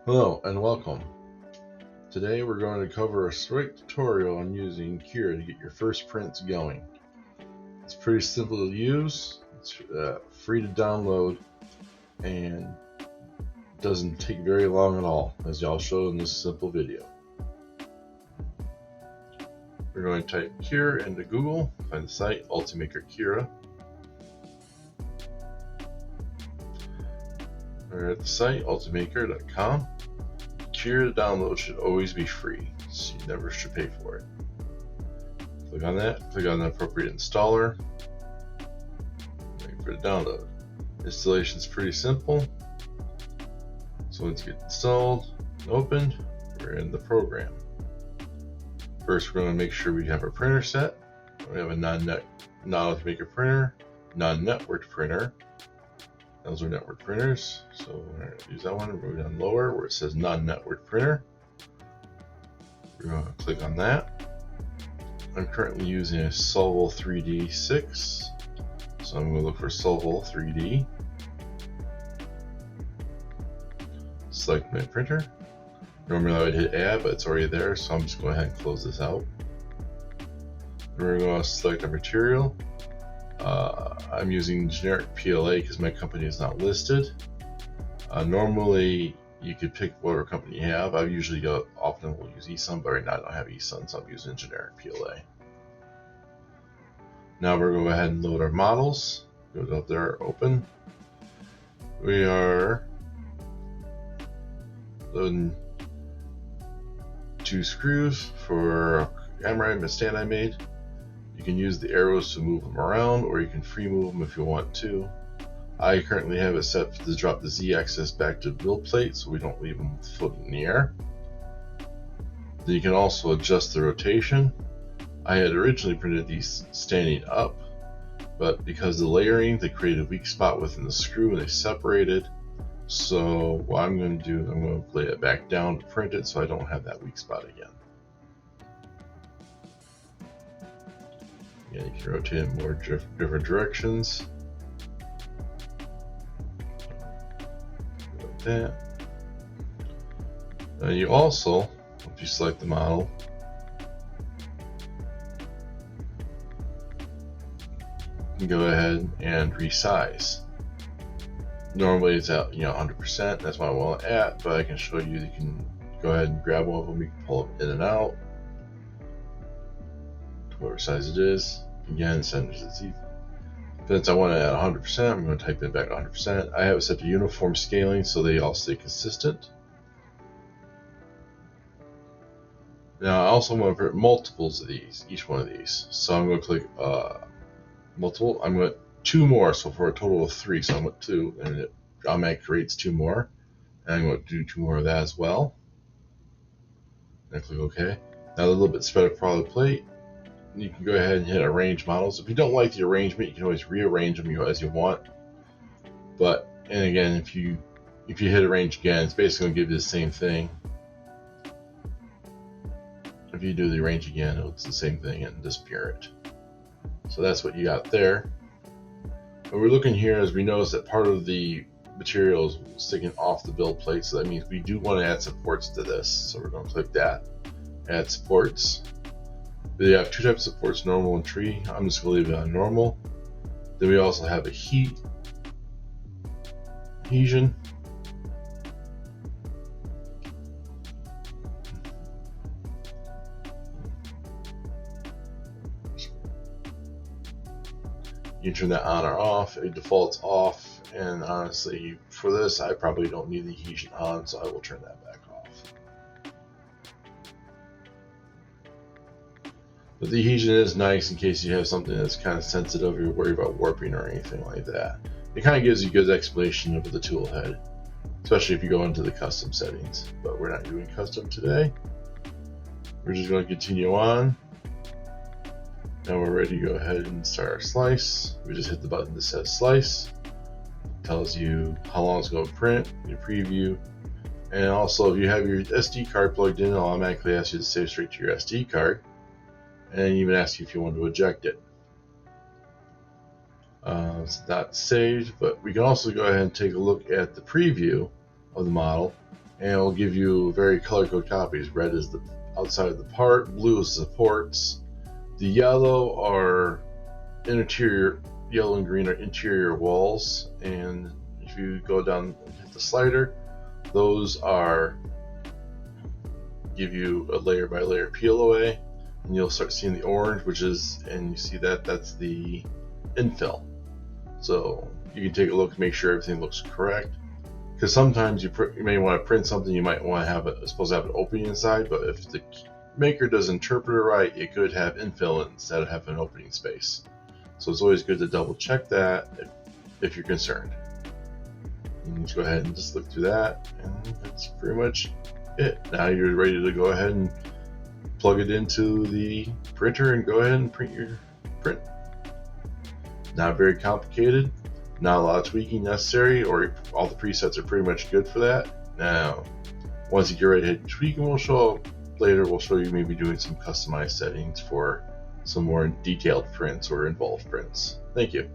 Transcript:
Hello and welcome. Today we're going to cover a quick tutorial on using Cura to get your first prints going. It's pretty simple to use, it's free to download, and doesn't take very long at all, as y'all showed in this simple video. We're going to type Cura into Google, find the site Ultimaker Cura. We're at the site ultimaker.com. Cura to download should always be free, so you never should pay for it. Click on that, click on the appropriate installer, wait for the download. Installation is pretty simple, so once you get installed and opened, we're in the program. First, we're going to make sure we have our printer set. We have a non-Ultimaker printer, non-networked printer. Those are network printers, so we're going to use that one. We're going down lower where it says non-network printer. We're going to click on that. I'm currently using a Solvol 3D 6, so I'm going to look for Solvol 3D. Select my printer. Normally I would hit add, but it's already there, so I'm just going to go ahead and close this out. We're going to select our material. I'm using generic PLA because my company is not listed. Normally you could pick whatever company you have. I usually often will use eSun, but right now I don't have eSun, so I'm using generic PLA. Now we're going to go ahead and load our models. Go up there, open. We are loading 2 screws for a camera stand I made. You can use the arrows to move them around, or you can free move them if you want to. I currently have it set to drop the Z-axis back to the build plate so we don't leave them floating in the air. Then you can also adjust the rotation. I had originally printed these standing up, but because of the layering, they created a weak spot within the screw and they separated. So what I'm going to do, I'm going to lay it back down to print it so I don't have that weak spot again. Yeah, you can rotate it more different directions. Like that. Now you also, if you select the model, you can go ahead and resize. Normally it's at 100%. That's what I want it at, but I can show you. You can go ahead and grab one of them. You can pull it in and out. Whatever size it is. Again, since I want it at 100%, I'm going to type it back 100%. I have it set to uniform scaling so they all stay consistent. Now I also want to print multiples of these, each one of these. So I'm going to click multiple. I'm going to 2 more, so for a total of 3. So I'm going to 2, and it automatically creates 2 more. And I'm going to do 2 more of that as well. And I click OK. Now a little bit spread across the plate. You can go ahead and hit arrange models. If you don't like the arrangement, you can always rearrange them as you want. And again, if you hit arrange again, it's basically going to give you the same thing. If you do the arrange again, it's the same thing and disappear it. So that's what you got there. What we're looking here is we notice that part of the material is sticking off the build plate, so that means we do want to add supports to this. So we're going to click that, add supports. They have 2 types of supports, normal and tree. I'm just going to leave it on normal. Then we also have a adhesion. You can turn that on or off. It defaults off, and honestly, for this, I probably don't need the adhesion on, so I will turn that back off. But the adhesion is nice in case you have something that's kind of sensitive or you're worried about warping or anything like that. It kind of gives you a good explanation of the tool head, especially if you go into the custom settings. But we're not doing custom today. We're just going to continue on. Now we're ready to go ahead and start our slice. We just hit the button that says slice. It tells you how long it's going to print, your preview. And also, if you have your SD card plugged in, it'll automatically ask you to save straight to your SD card. And even ask you if you want to eject it. It's not saved, but we can also go ahead and take a look at the preview of the model. and it will give you very color code copies. Red is the outside of the part, blue is supports, the yellow are interior, yellow and green are interior walls, and if you go down and hit the slider, those are give you a layer by layer peel away, and you'll start seeing the orange, which is, and you see that that's the infill. So you can take a look, make sure everything looks correct, because sometimes you may want to print something, you might want to have it's supposed to have an opening inside, but if the maker doesn't interpret it right, it could have infill instead of having an opening space. So it's always good to double check that if you're concerned. You can just go ahead and just look through that, and that's pretty much it. Now you're ready to go ahead and plug it into the printer and go ahead and print your print. Not very complicated, not a lot of tweaking necessary, or all the presets are pretty much good for that. Now, once you get ready to hit tweaking, we'll show up later. We'll show you maybe doing some customized settings for some more detailed prints or involved prints. Thank you.